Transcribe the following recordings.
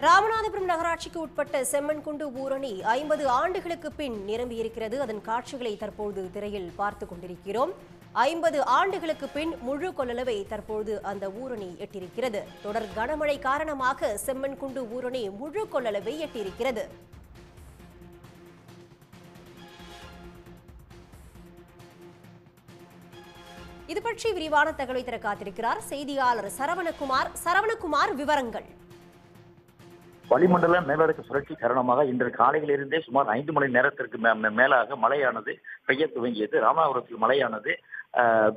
ராமநாதபுரம் நகராட்சிக்கு உட்பட்ட செம்மன்குண்டு ஊரணி 50 ஆண்டுகளுக்கு பின் நிரம்பியிருக்கிறது. அதன் காட்சிகளை தற்போது திரையில் பார்த்துக் கொண்டிருக்கிறோம். 50 ஆண்டுகளுக்கு பின் முழு கொள்ளளவை தற்போது அந்த ஊரணி எட்டியிருக்கிறது. தொடர் கனமழை காரணமாக செம்மன்குண்டு ஊரணி முழு கொள்ளளவை எட்டியிருக்கிறது. இது பற்றி விரிவான தகவலை தர காத்திருக்கிறார் செய்தியாளர் சரவணகுமார். விவரங்கள். வளிமண்டல மேலடுக்கு சுழற்சி காரணமாக இன்று காலையிலிருந்தே சுமார் 5 மணி நேரத்திற்கு மேலாக மழையானது பெய்ய துவங்கியது. ராமநாதபுரத்தில் மழையானது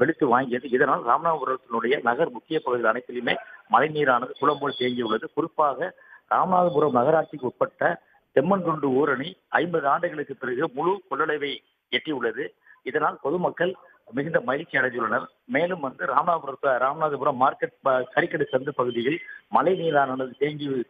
வெளுத்து வாங்கியது. இதனால் ராமநாதபுரத்தினுடைய நகர் முக்கிய பகுதிகள் அனைத்திலுமே மழை நீரானது குளம்போல் தேங்கியுள்ளது. குறிப்பாக ராமநாதபுரம் நகராட்சிக்கு உட்பட்ட செம்மன்குண்டு ஊரணி 50 ஆண்டுகளுக்கு பிறகு முழு கொள்ளளவை எட்டியுள்ளது. இதனால் பொதுமக்கள் மிகுந்த மகிழ்ச்சி அடைந்துள்ளனர். மேலும் ராமநாதபுரம் மார்க்கெட் கறிக்கடை சந்து பகுதியில் மழை நீரானது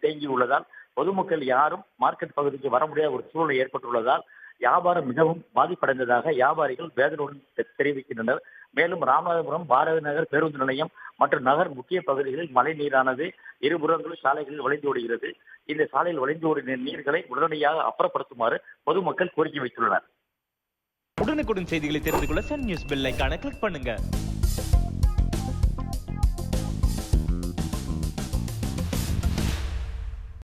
தேங்கி உள்ளதால் பொதுமக்கள் யாரும் மார்க்கெட் பகுதிக்கு வர முடியாத ஒரு சூழ்நிலை ஏற்பட்டுள்ளதால் வியாபாரம் மிகவும் பாதிப்படைந்ததாக வியாபாரிகள் வேதனையுடன் தெரிவிக்கின்றனர். மேலும் ராமநாதபுரம் பாரதி நகர் பேருந்து நிலையம் மற்றும் நகர் முக்கிய பகுதிகளில் மழை நீரானது இருபுறங்களும் சாலைகளில் வழிந்து ஓடுகிறது. இந்த சாலையில் வழிந்து ஓடிய நீர்களை உடனடியாக அப்புறப்படுத்துமாறு பொதுமக்கள் கோரிக்கை வைத்துள்ளனர். உடனுக்குடன் செய்திகளை தெரிந்து கொள்ள சன் நியூஸ் பெல் ஐகானை கிளிக் பண்ணுங்க.